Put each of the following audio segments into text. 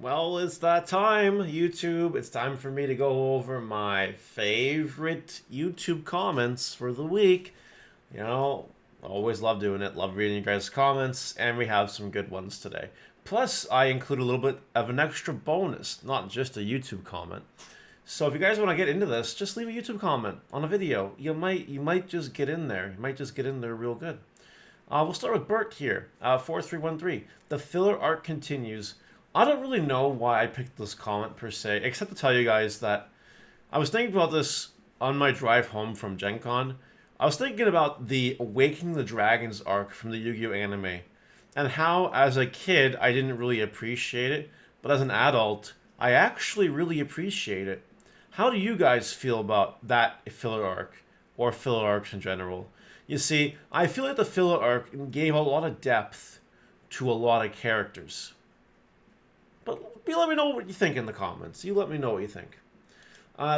Well, it's that time, YouTube. It's time for me to go over my favorite YouTube comments for the week. You know, always love doing it. Love reading you guys' comments, and we have some good ones today. Plus, I include a little bit of an extra bonus, not just a YouTube comment. So if you guys want to get into this, just leave a YouTube comment on a video. You might just get in there. You might just get in there real good. We'll start with Bert here. 4313. The filler arc continues. I don't really know why I picked this comment per se, except to tell you guys that I was thinking about this on my drive home from Gen Con. I was thinking about the Awakening the Dragons arc from the Yu-Gi-Oh anime, and how as a kid I didn't really appreciate it, but as an adult I actually really appreciate it. How do you guys feel about that filler arc, or filler arcs in general? You see, I feel like the filler arc gave a lot of depth to a lot of characters. But you let me know what you think in the comments. You let me know what you think.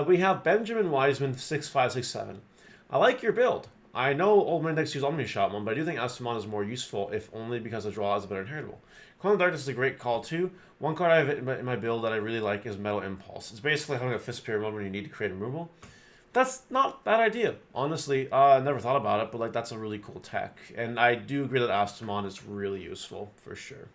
We have Benjamin Wiseman 6567. I like your build. I know Old Man Dex use Omni-Shotmon, but I do think Alpha-mon is more useful, if only because the draw is a better inheritable. Call of Darkness is a great call too. One card I have in my build that I really like is Metal Impulse. It's basically having a Fist Pyramid mode when you need to create a removal. That's not a bad idea, honestly. I never thought about it, but like that's a really cool tech. And I do agree that Alpha-mon is really useful, for sure.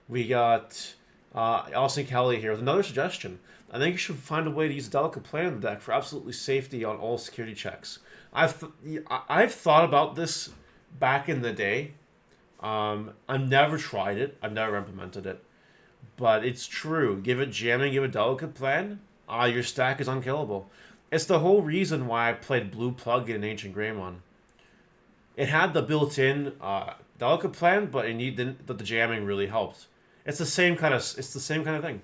We got Austin Kelly here with another suggestion. I think you should find a way to use a delicate plan in the deck for absolutely safety on all security checks. I've thought about this back in the day. I've never tried it. I've never implemented it. But it's true. Give it jamming, give it delicate plan. Your stack is unkillable. It's the whole reason why I played Blue Plug in Ancient Greymon. It had the built-in delicate plan, but the jamming really helped. It's the same kind of thing.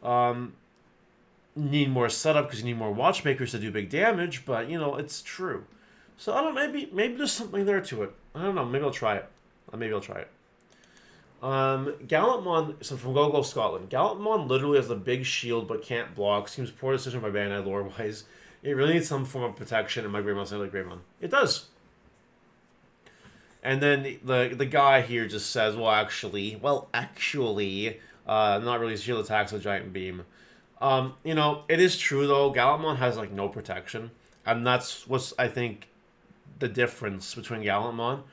You need more setup because you need more watchmakers to do big damage, but you know it's true. So I don't know, maybe there's something there to it. I don't know. Maybe I'll try it. Gallantmon, so from GoGo Scotland. Gallantmon literally has a big shield but can't block. Seems poor decision by Bandai lore wise. It really needs some form of protection, and my Greymon sounds like Greymon. It does. And then the guy here just says, well, actually, not really shield attacks with Giant Beam. You know, it is true, though. Gallantmon has, like, no protection. And that's what's, I think, the difference between Gallantmon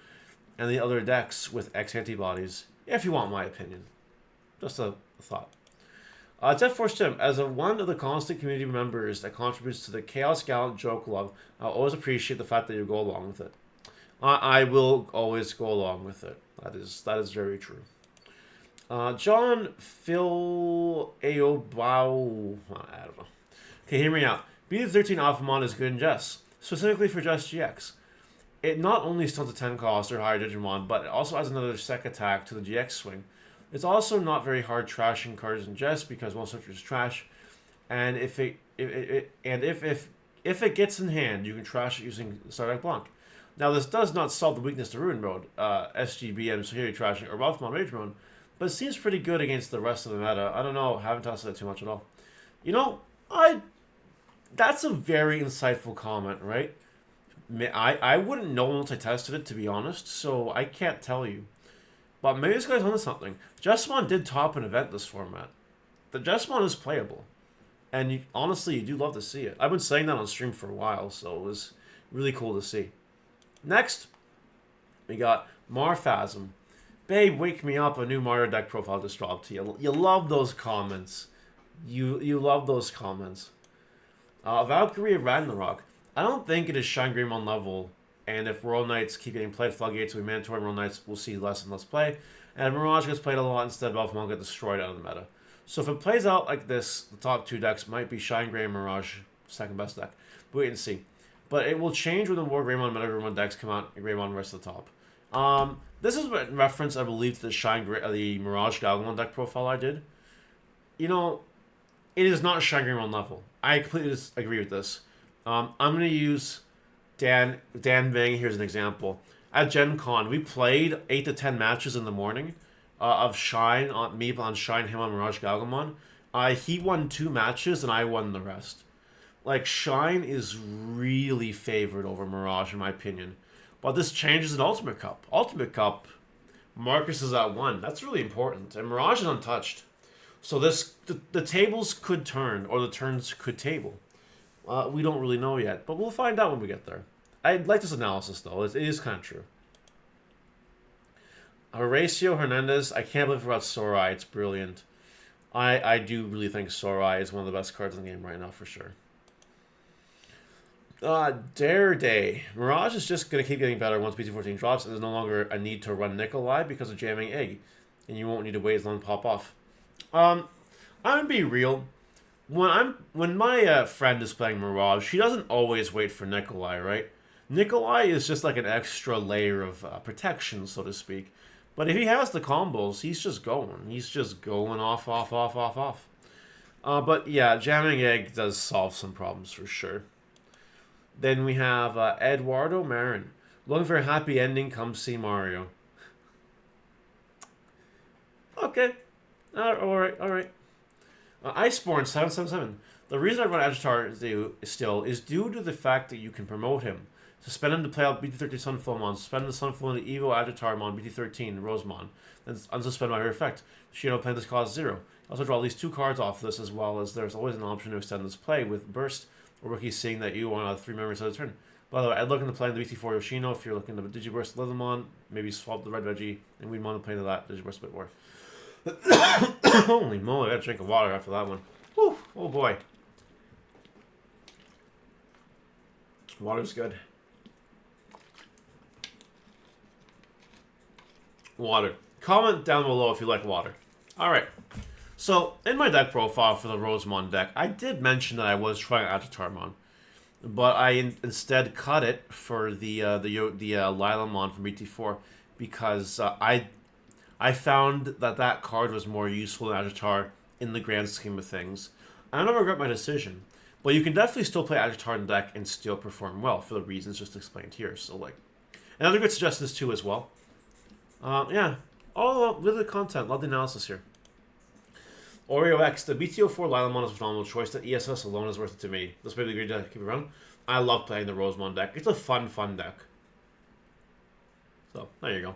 and the other decks with X antibodies, if you want my opinion. Just a thought. Death Force Jim, as one of the constant community members that contributes to the Chaos Gallant joke love, I always appreciate the fact that you go along with it. I will always go along with it. That is very true. John Phil Aobao. I don't know. Okay, hear me out. BD13 Alpha-mon is good in Jess, specifically for Jess GX. It not only stunts a 10 cost or higher Digimon, but it also adds another sec attack to the GX swing. It's also not very hard trashing cards in Jess because most searchers is trash, and if it gets in hand, you can trash it using Stardeck Blanc. Now, this does not solve the weakness to Ruin Mode, SGBM, Security Trashing, or Alpha-mon Rage Mode, but it seems pretty good against the rest of the meta. I don't know, haven't tested it too much at all. You know, that's a very insightful comment, right? I wouldn't know once I tested it, to be honest, so I can't tell you. But maybe this guy's onto something. Jessamon did top an event this format. The Jessamon is playable. And honestly, you do love to see it. I've been saying that on stream for a while, so it was really cool to see. Next, we got Marphasm. Babe, wake me up, a new Mario deck profile just dropped to you. You love those comments. You love those comments. Valkyrie of Ragnarok. I don't think it is ShineGreymon level, and if World Knights keep getting played, Floodgates will be mandatory. World Knights will see less and less play, and if Mirage gets played a lot instead, Alpha-mon get destroyed out of the meta. So if it plays out like this, the top two decks might be ShineGrey and Mirage, second best deck. Wait and see. But it will change when the more Greymon Meta Greymon decks come out, and Greymon rest of the top. This is in reference, I believe, to the Mirage Gallantmon deck profile I did. You know, it is not ShineGreymon level. I completely agree with this. I'm going to use Dan Vang here as an example. At Gen Con, we played 8 to 10 matches in the morning of Shine, me on Shine, him on Mirage Gallantmon. He won 2 matches, and I won the rest. Like, Shine is really favored over Mirage, in my opinion. But this changes in Ultimate Cup. Ultimate Cup, Marcus is at 1. That's really important. And Mirage is untouched. So the tables could turn, or the turns could table. We don't really know yet, but we'll find out when we get there. I like this analysis, though. It is kind of true. Horacio Hernandez, I can't believe about Sorai. It's brilliant. I do really think Sorai is one of the best cards in the game right now, for sure. Dare Day. Mirage is just going to keep getting better once BT14 drops, and there's no longer a need to run Nikolai because of jamming Egg, and you won't need to wait as long to pop off. I'm going to be real. When my friend is playing Mirage, she doesn't always wait for Nikolai, right? Nikolai is just like an extra layer of protection, so to speak. But if he has the combos, he's just going. He's just going off. But yeah, jamming Egg does solve some problems for sure. Then we have Eduardo Marin. Looking for a happy ending, come see Mario. Okay. Alright. Iceborne 777. The reason I run Agitar still is due to the fact that you can promote him. Suspend him to play out BT13 Sunflowmon. Suspend the Sunflow into Evo Agitarmon BT13 Rosemon. Then unsuspend by her effect. Shino plant this cost 0. Also draw at least 2 cards off this, as well as there's always an option to extend this play with Burst, or rookies seeing that you want 3 memories at a turn. By the way, I'd look into playing the BT4 Yoshino if you're looking to Digiburst Leathermon, maybe swap the red veggie, and we'd want to play into that Digiburst a bit more. Holy moly, I gotta drink of water after that one. Whew, oh boy. Water's good. Water. Comment down below if you like water. Alright. So, in my deck profile for the Rosemon deck, I did mention that I was trying Agitarmon. But I instead cut it for the Lilymon from BT4 because I found that card was more useful than Agitar in the grand scheme of things. I don't regret my decision, but you can definitely still play Agitar in the deck and still perform well for the reasons just explained here. So, like, another good suggestions too as well. Yeah, all really good content. Love the analysis here. Oreo X, the BTO4 Lilymon is a phenomenal choice. The ESS alone is worth it to me. Let's maybe agree to keep it around. I love playing the Rosemon deck. It's a fun deck. So, there you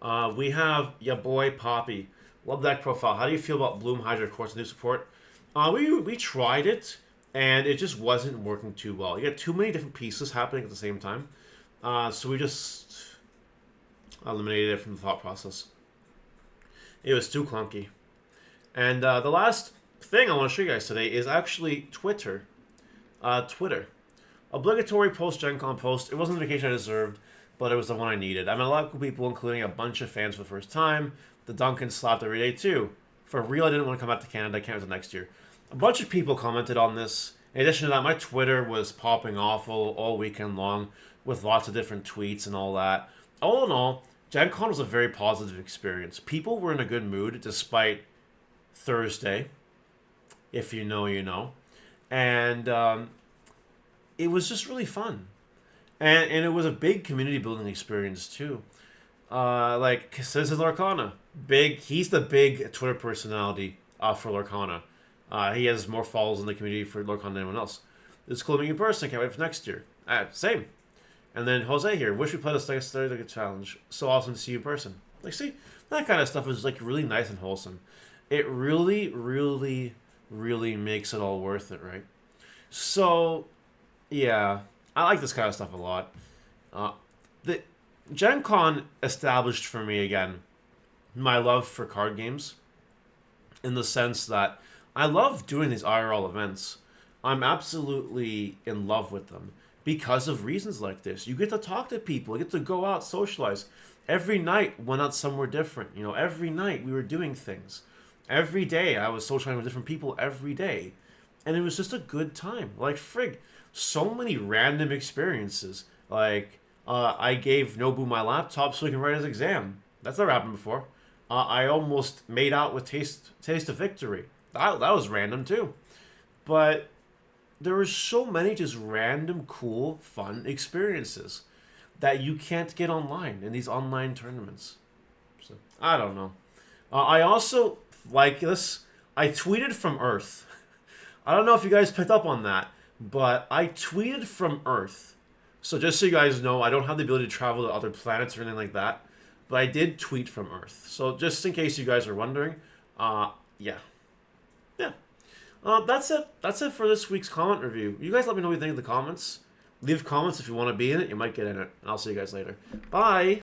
go. We have ya boy Poppy. Love deck profile. How do you feel about Bloom Hydra Quartz new support? We tried it, and it just wasn't working too well. You got too many different pieces happening at the same time. So we just eliminated it from the thought process. It was too clunky. And the last thing I want to show you guys today is actually Twitter. Twitter. Obligatory post-Gen Con post. It wasn't the vacation I deserved, but it was the one I needed. I met a lot of cool people, including a bunch of fans for the first time. The Duncan slapped every day, too. For real, I didn't want to come back to Canada. I can't until next year. A bunch of people commented on this. In addition to that, my Twitter was popping off all weekend long with lots of different tweets and all that. All in all, Gen Con was a very positive experience. People were in a good mood despite Thursday. If you know, you know. And it was just really fun. And it was a big community building experience, too. Like, Citizen Lorcana. He's the big Twitter personality for Lorcana. He has more followers in the community for Lorcana than anyone else. It's cool to meet you in person. Can't wait for next year. Same. And then Jose here. Wish we played a Starter Challenge. So awesome to see you in person. Like, see, that kind of stuff is like really nice and wholesome. It really, really, really makes it all worth it, right? So, yeah, I like this kind of stuff a lot. The Gen Con established for me, again, my love for card games in the sense that I love doing these IRL events. I'm absolutely in love with them because of reasons like this. You get to talk to people. You get to go out, socialize. Every night went out somewhere different. You know, every night we were doing things. Every day I was socializing with different people every day. And it was just a good time. Like, frig, so many random experiences. Like, I gave Nobu my laptop so he can write his exam. That's never happened before. I almost made out with Taste of Victory. That was random, too. But there were so many just random, cool, fun experiences that you can't get online in these online tournaments. So, I don't know. I also like this. I tweeted from Earth. I don't know if you guys picked up on that, but I tweeted from Earth. So just so you guys know, I don't have the ability to travel to other planets or anything like that, but I did tweet from Earth. So just in case you guys are wondering, yeah. Yeah. That's it. That's it for this week's comment review. You guys let me know what you think in the comments. Leave comments if you want to be in it. You might get in it. And I'll see you guys later. Bye.